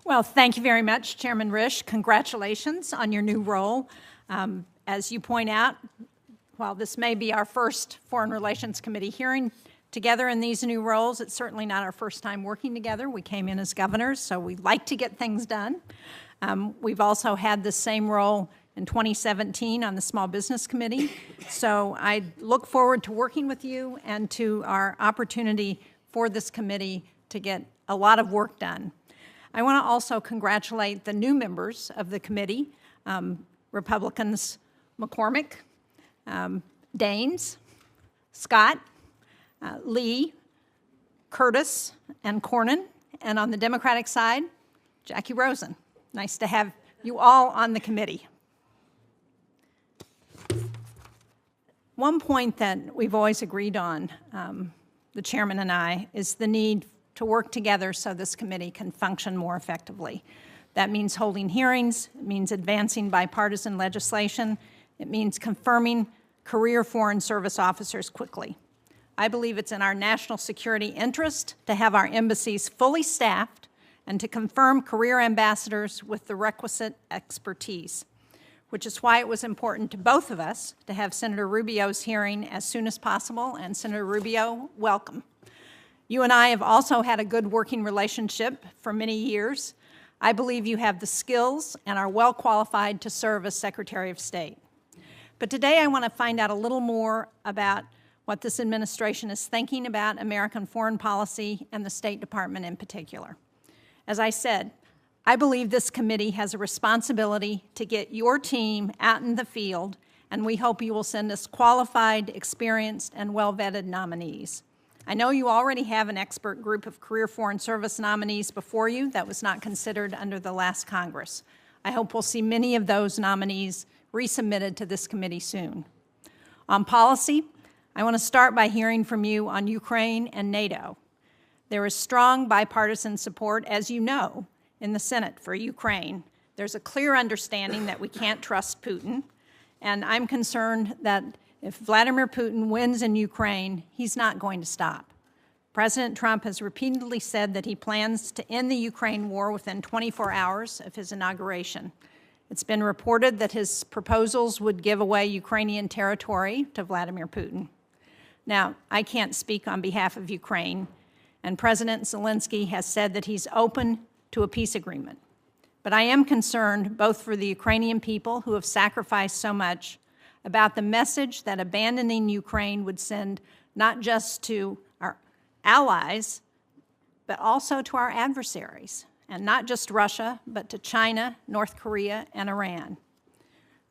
Well, thank you very much, Chairman Risch. Congratulations on your new role. As you point out, while this may be our first Foreign Relations Committee hearing together in these new roles, it's certainly not our first time working together. We came in as governors, so we like to get things done. We've also had the same role in 2017 on the Small Business Committee. So I look forward to working with you and to our opportunity for this committee to get a lot of work done. I want to also congratulate the new members of the committee, Republicans McCormick, Daines, Scott, Lee, Curtis, and Cornyn, and on the Democratic side, Jackie Rosen. Nice to have you all on the committee. One point that we've always agreed on, the chairman and I, is the need to work together so this committee can function more effectively. That means holding hearings, it means advancing bipartisan legislation, it means confirming career Foreign Service officers quickly. I believe it's in our national security interest to have our embassies fully staffed and to confirm career ambassadors with the requisite expertise, which is why it was important to both of us to have Senator Rubio's hearing as soon as possible. And Senator Rubio, welcome. You and I have also had a good working relationship for many years. I believe you have the skills and are well qualified to serve as Secretary of State. But today I want to find out a little more about what this administration is thinking about American foreign policy and the State Department in particular. As I said, I believe this committee has a responsibility to get your team out in the field, and we hope you will send us qualified, experienced, and well-vetted nominees. I know you already have an expert group of career Foreign Service nominees before you that was not considered under the last Congress. I hope we'll see many of those nominees resubmitted to this committee soon. On policy, I want to start by hearing from you on Ukraine and NATO. There is strong bipartisan support, as you know, in the Senate for Ukraine. There's a clear understanding that we can't trust Putin, and I'm concerned that if Vladimir Putin wins in Ukraine, he's not going to stop. President Trump has repeatedly said that he plans to end the Ukraine war within 24 hours of his inauguration. It's been reported that his proposals would give away Ukrainian territory to Vladimir Putin. Now, I can't speak on behalf of Ukraine, and President Zelensky has said that he's open to a peace agreement. But I am concerned both for the Ukrainian people who have sacrificed so much about the message that abandoning Ukraine would send not just to our allies, but also to our adversaries, and not just Russia, but to China, North Korea, and Iran.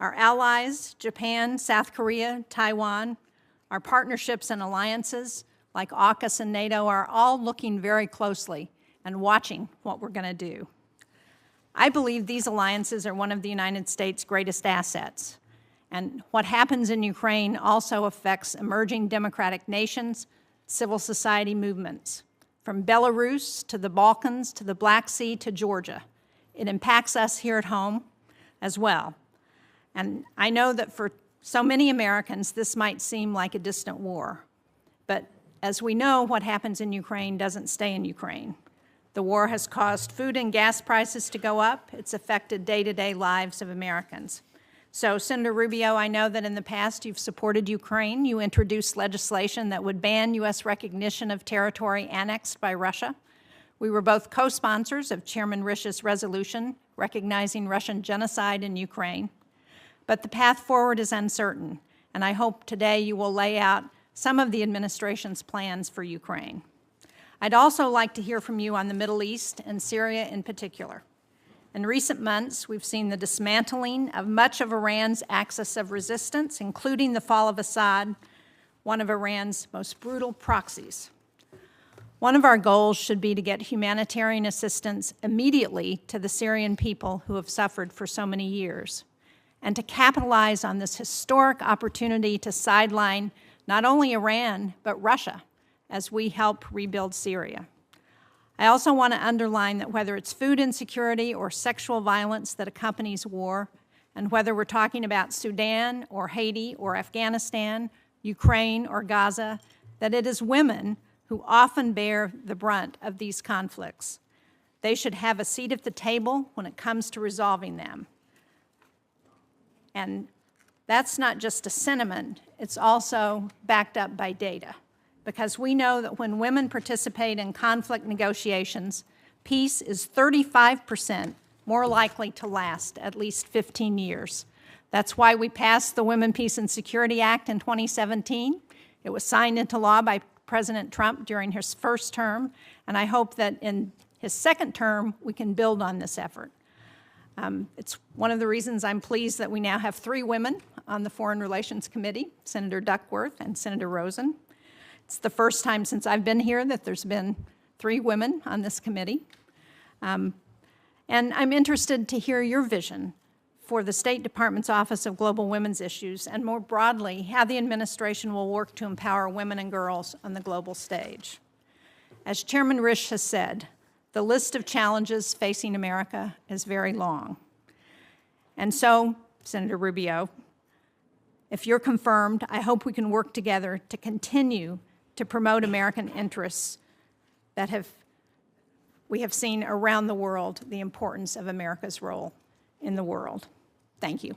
Our allies, Japan, South Korea, Taiwan, our partnerships and alliances like AUKUS and NATO are all looking very closely and watching what we're going to do. I believe these alliances are one of the United States' greatest assets. And what happens in Ukraine also affects emerging democratic nations, civil society movements. From Belarus to the Balkans to the Black Sea to Georgia. It impacts us here at home as well. And I know that for so many Americans, this might seem like a distant war. But as we know, what happens in Ukraine doesn't stay in Ukraine. The war has caused food and gas prices to go up. It's affected day-to-day lives of Americans. So, Senator Rubio, I know that in the past you've supported Ukraine. You introduced legislation that would ban U.S. recognition of territory annexed by Russia. We were both co-sponsors of Chairman Risch's resolution recognizing Russian genocide in Ukraine. But the path forward is uncertain, and I hope today you will lay out some of the administration's plans for Ukraine. I'd also like to hear from you on the Middle East and Syria in particular. In recent months, we've seen the dismantling of much of Iran's axis of resistance, including the fall of Assad, one of Iran's most brutal proxies. One of our goals should be to get humanitarian assistance immediately to the Syrian people who have suffered for so many years, and to capitalize on this historic opportunity to sideline not only Iran, but Russia, as we help rebuild Syria. I also want to underline that whether it's food insecurity or sexual violence that accompanies war, and whether we're talking about Sudan or Haiti or Afghanistan, Ukraine or Gaza, that it is women who often bear the brunt of these conflicts. They should have a seat at the table when it comes to resolving them. And that's not just a sentiment, it's also backed up by data. Because we know that when women participate in conflict negotiations, peace is 35% more likely to last at least 15 years. That's why we passed the Women, Peace, and Security Act in 2017. It was signed into law by President Trump during his first term, and I hope that in his second term, we can build on this effort. It's one of the reasons I'm pleased that we now have 3 women on the Foreign Relations Committee, Senator Duckworth and Senator Rosen. It's the first time since I've been here that there's been 3 women on this committee. And I'm interested to hear your vision for the State Department's Office of Global Women's Issues, and more broadly, how the administration will work to empower women and girls on the global stage. As Chairman Risch has said, the list of challenges facing America is very long. And so, Senator Rubio, if you're confirmed, I hope we can work together to continue to promote American interests that we have seen around the world the importance of America's role in the world. Thank you.